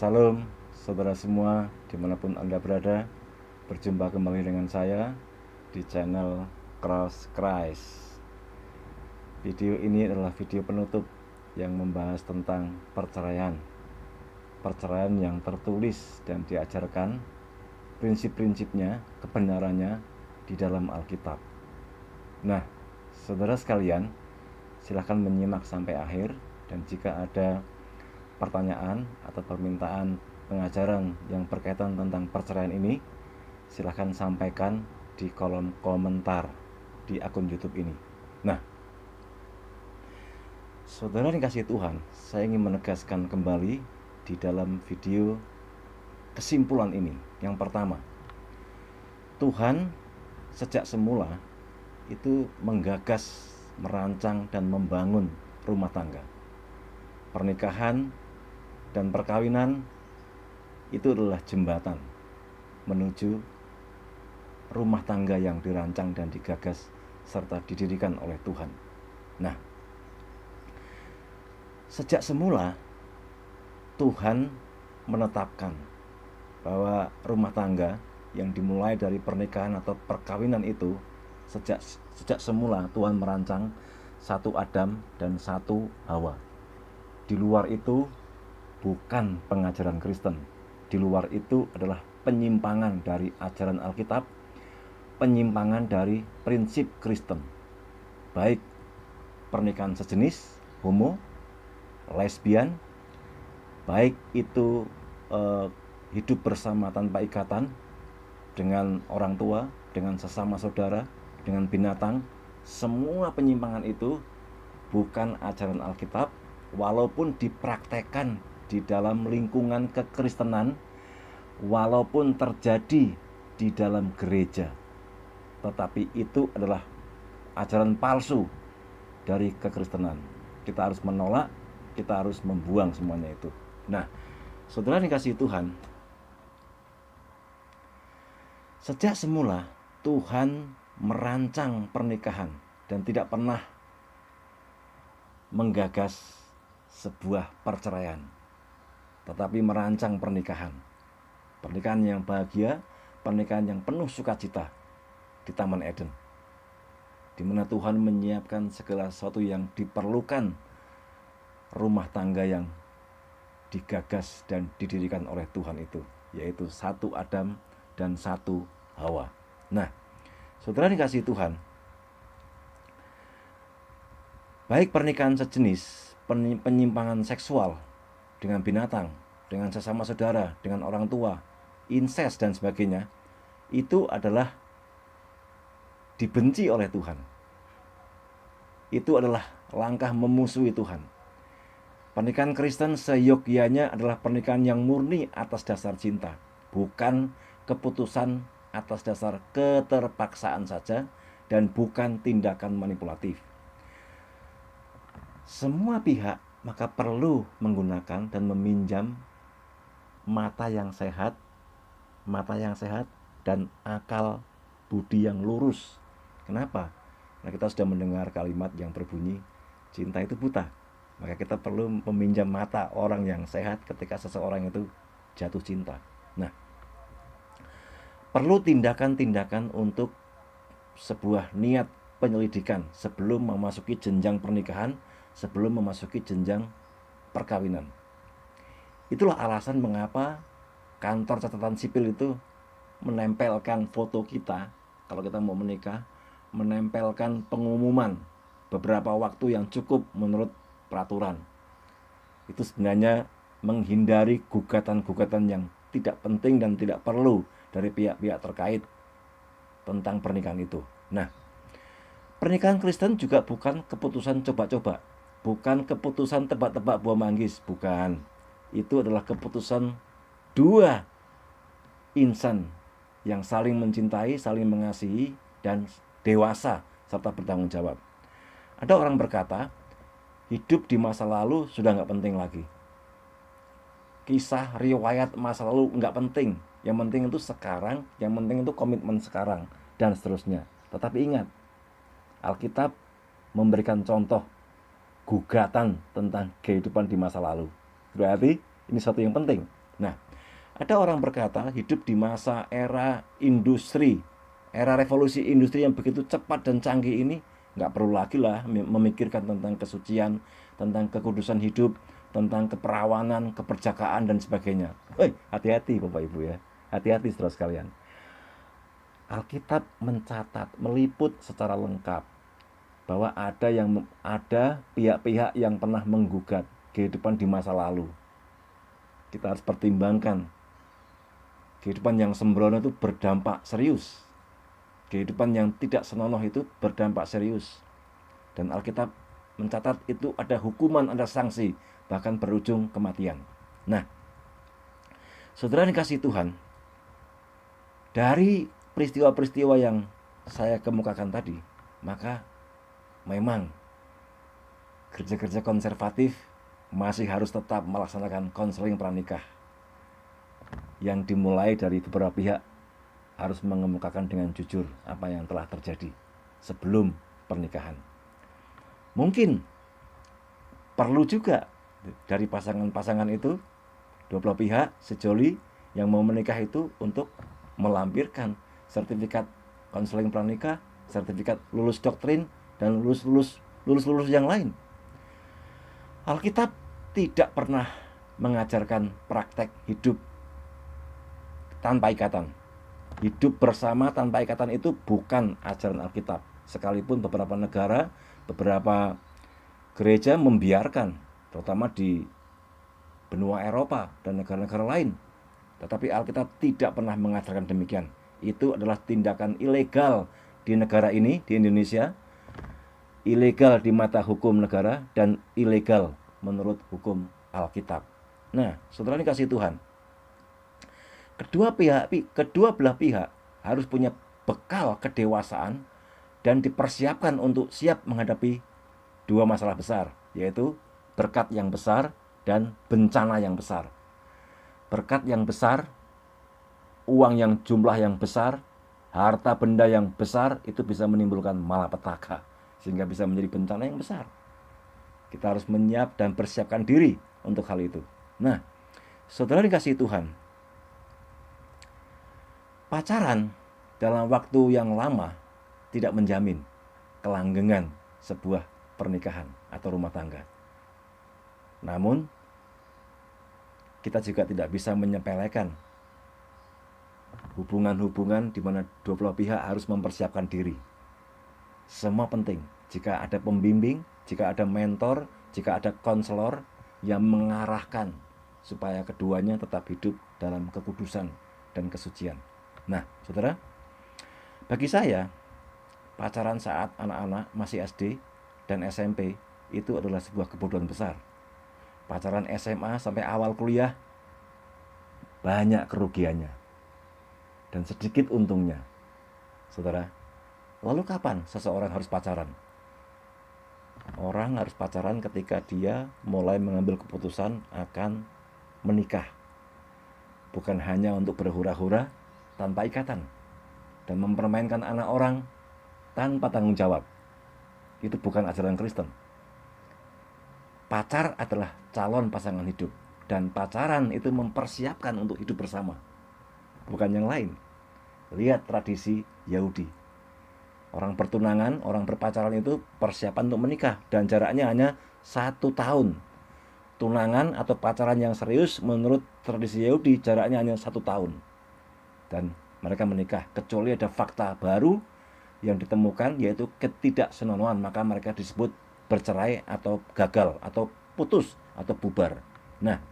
Salam saudara semua dimanapun Anda berada. Berjumpa kembali dengan saya di channel Cross Christ. Video ini adalah video penutup yang membahas tentang perceraian. Perceraian yang tertulis dan diajarkan prinsip-prinsipnya, kebenarannya di dalam Alkitab. Nah, saudara sekalian, silahkan menyimak sampai akhir, dan jika ada pertanyaan atau permintaan pengajaran yang berkaitan tentang perceraian ini, silahkan sampaikan di kolom komentar di akun YouTube ini. Nah, saudara dikasih Tuhan, saya ingin menegaskan kembali di dalam video kesimpulan ini. Yang pertama, Tuhan sejak semula itu menggagas, merancang, dan membangun rumah tangga. Pernikahan dan perkawinan itu adalah jembatan menuju rumah tangga yang dirancang dan digagas serta didirikan oleh Tuhan. Nah, sejak semula Tuhan menetapkan bahwa rumah tangga yang dimulai dari pernikahan atau perkawinan itu sejak semula Tuhan merancang satu Adam dan satu Hawa. Di luar itu bukan pengajaran Kristen. Di luar itu adalah penyimpangan dari ajaran Alkitab, penyimpangan dari prinsip Kristen. Baik pernikahan sejenis, homo, lesbian, baik itu hidup bersama tanpa ikatan dengan orang tua, dengan sesama saudara, dengan binatang, semua penyimpangan itu bukan ajaran Alkitab, walaupun dipraktekkan di dalam lingkungan kekristenan, walaupun terjadi di dalam gereja, tetapi itu adalah ajaran palsu dari kekristenan. Kita harus menolak, kita harus membuang semuanya itu. Nah, saudara dikasihi Tuhan, sejak semula Tuhan merancang pernikahan dan tidak pernah menggagas sebuah perceraian, tetapi merancang pernikahan. Pernikahan yang bahagia, pernikahan yang penuh sukacita di Taman Eden, di mana Tuhan menyiapkan segala sesuatu yang diperlukan rumah tangga yang digagas dan didirikan oleh Tuhan itu, yaitu satu Adam dan satu Hawa. Nah, saudara dikasihi Tuhan, baik pernikahan sejenis, penyimpangan seksual dengan binatang, dengan sesama saudara, dengan orang tua, incest dan sebagainya, itu adalah dibenci oleh Tuhan. Itu adalah langkah memusuhi Tuhan. Pernikahan Kristen seyogyanya adalah pernikahan yang murni atas dasar cinta, bukan keputusan atas dasar keterpaksaan saja, dan bukan tindakan manipulatif. Semua pihak maka perlu menggunakan dan meminjam mata yang sehat dan akal budi yang lurus. Kenapa? Nah, kita sudah mendengar kalimat yang berbunyi cinta itu buta. Maka kita perlu meminjam mata orang yang sehat ketika seseorang itu jatuh cinta. Nah, perlu tindakan-tindakan untuk sebuah niat penyelidikan sebelum memasuki jenjang pernikahan, sebelum memasuki jenjang perkawinan. Itulah alasan mengapa kantor catatan sipil itu menempelkan foto kita kalau kita mau menikah, menempelkan pengumuman beberapa waktu yang cukup menurut peraturan. Itu sebenarnya menghindari gugatan-gugatan yang tidak penting dan tidak perlu dari pihak-pihak terkait tentang pernikahan itu. Nah, pernikahan Kristen juga bukan keputusan coba-coba, bukan keputusan tebak-tebak buah manggis, bukan. Itu adalah keputusan dua insan yang saling mencintai, saling mengasihi, dan dewasa serta bertanggung jawab. Ada orang berkata, hidup di masa lalu sudah nggak penting lagi. Kisah riwayat masa lalu nggak penting. Yang penting itu sekarang, yang penting itu komitmen sekarang, dan seterusnya. Tetapi ingat, Alkitab memberikan contoh gugatan tentang kehidupan di masa lalu. Berarti ini sesuatu yang penting. Nah, ada orang berkata hidup di masa era industri, era revolusi industri yang begitu cepat dan canggih ini, nggak perlu lagi lah memikirkan tentang kesucian, tentang kekudusan hidup, tentang keperawanan, keperjakaan, dan sebagainya. Hati-hati Bapak Ibu ya, hati-hati saudara sekalian. Alkitab mencatat, meliput secara lengkap bahwa ada pihak-pihak yang pernah menggugat kehidupan di masa lalu. Kita harus pertimbangkan kehidupan yang sembrono itu berdampak serius. Kehidupan yang tidak senonoh itu berdampak serius. Dan Alkitab mencatat itu ada hukuman, ada sanksi, bahkan berujung kematian. Nah, saudara dikasih Tuhan, dari peristiwa-peristiwa yang saya kemukakan tadi, maka memang gereja-gereja konservatif masih harus tetap melaksanakan konseling pranikah yang dimulai dari beberapa pihak, harus mengemukakan dengan jujur apa yang telah terjadi sebelum pernikahan. Mungkin perlu juga dari pasangan-pasangan itu, dua belah pihak sejoli yang mau menikah itu untuk melampirkan sertifikat konseling pranikah, sertifikat lulus doktrin, dan lulus yang lain. Alkitab tidak pernah mengajarkan praktek hidup tanpa ikatan. Hidup bersama tanpa ikatan itu bukan ajaran Alkitab. Sekalipun beberapa negara, beberapa gereja membiarkan, terutama di benua Eropa dan negara-negara lain. Tetapi Alkitab tidak pernah mengajarkan demikian. Itu adalah tindakan ilegal di negara ini, di Indonesia. Ilegal di mata hukum negara dan ilegal menurut hukum Alkitab. Nah, saudara dikasih Tuhan, kedua belah pihak harus punya bekal kedewasaan dan dipersiapkan untuk siap menghadapi dua masalah besar, yaitu berkat yang besar dan bencana yang besar. Berkat yang besar, uang yang jumlah yang besar, harta benda yang besar, itu bisa menimbulkan malapetaka, sehingga bisa menjadi bencana yang besar. Kita harus menyiap dan persiapkan diri untuk hal itu. Nah, saudara dikasih Tuhan, pacaran dalam waktu yang lama tidak menjamin kelanggengan sebuah pernikahan atau rumah tangga. Namun, kita juga tidak bisa menyepelekan hubungan-hubungan di mana dua belah pihak harus mempersiapkan diri. Semua penting. Jika ada pembimbing, jika ada mentor, jika ada konselor yang mengarahkan supaya keduanya tetap hidup dalam kekudusan dan kesucian. Nah, saudara, bagi saya, pacaran saat anak-anak masih SD dan SMP itu adalah sebuah kebodohan besar. Pacaran SMA sampai awal kuliah, banyak kerugiannya dan sedikit untungnya. Saudara, lalu kapan seseorang harus pacaran? Orang harus pacaran ketika dia mulai mengambil keputusan akan menikah. Bukan hanya untuk berhura-hura tanpa ikatan dan mempermainkan anak orang tanpa tanggung jawab. Itu bukan ajaran Kristen. Pacar adalah calon pasangan hidup, dan pacaran itu mempersiapkan untuk hidup bersama, bukan yang lain. Lihat tradisi Yahudi. Orang bertunangan, orang berpacaran itu persiapan untuk menikah, dan jaraknya hanya 1 tahun. Tunangan atau pacaran yang serius menurut tradisi Yahudi jaraknya hanya 1 tahun. Dan mereka menikah, kecuali ada fakta baru yang ditemukan, yaitu ketidaksenonohan, maka mereka disebut bercerai atau gagal atau putus atau bubar. Nah,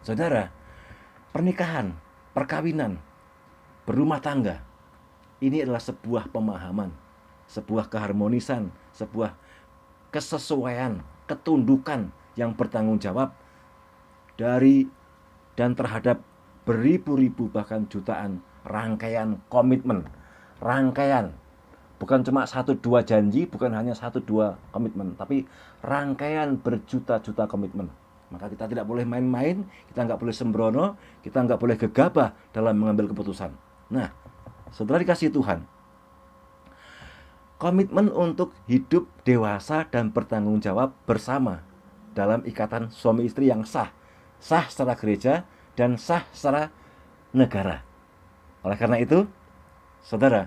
saudara, pernikahan, perkawinan, berumah tangga, ini adalah sebuah pemahaman, sebuah keharmonisan, sebuah kesesuaian, ketundukan yang bertanggung jawab dari dan terhadap beribu-ribu bahkan jutaan rangkaian komitmen. Rangkaian, bukan cuma 1-2 janji, bukan hanya 1-2 komitmen, tapi rangkaian berjuta-juta komitmen. Maka kita tidak boleh main-main, kita nggak boleh sembrono, kita nggak boleh gegabah dalam mengambil keputusan. Nah, saudara dikasih Tuhan, komitmen untuk hidup dewasa dan bertanggung jawab bersama dalam ikatan suami istri yang sah. Sah secara gereja dan sah secara negara. Oleh karena itu, saudara,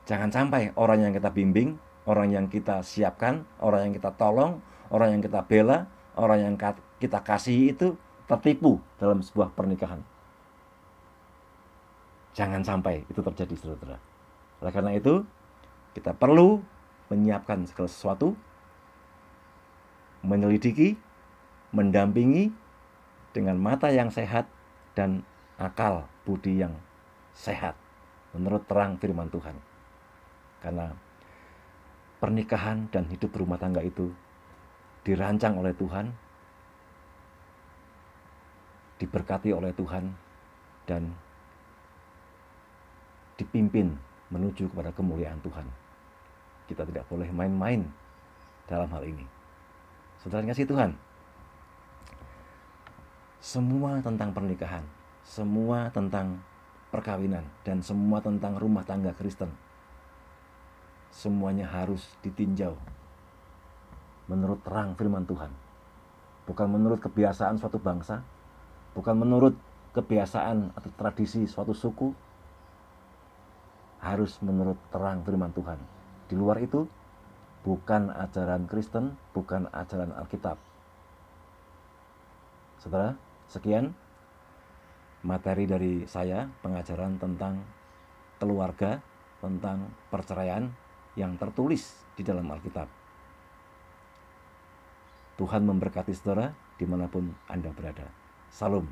jangan sampai orang yang kita bimbing, orang yang kita siapkan, orang yang kita tolong, orang yang kita bela, orang yang kita kasihi itu tertipu dalam sebuah pernikahan. Jangan sampai itu terjadi, saudara. Oleh karena itu, kita perlu menyiapkan segala sesuatu, menyelidiki, mendampingi dengan mata yang sehat dan akal budi yang sehat menurut terang firman Tuhan. Karena pernikahan dan hidup rumah tangga itu dirancang oleh Tuhan, diberkati oleh Tuhan, dan dipimpin menuju kepada kemuliaan Tuhan. Kita tidak boleh main-main dalam hal ini. Saudara kasih Tuhan, semua tentang pernikahan, semua tentang perkawinan, dan semua tentang rumah tangga Kristen, semuanya harus ditinjau menurut terang firman Tuhan. Bukan menurut kebiasaan suatu bangsa, bukan menurut kebiasaan atau tradisi suatu suku, harus menurut terang firman Tuhan. Di luar itu, bukan ajaran Kristen, bukan ajaran Alkitab. Saudara, sekian materi dari saya, pengajaran tentang keluarga, tentang perceraian yang tertulis di dalam Alkitab. Tuhan memberkati saudara dimanapun Anda berada. Salam.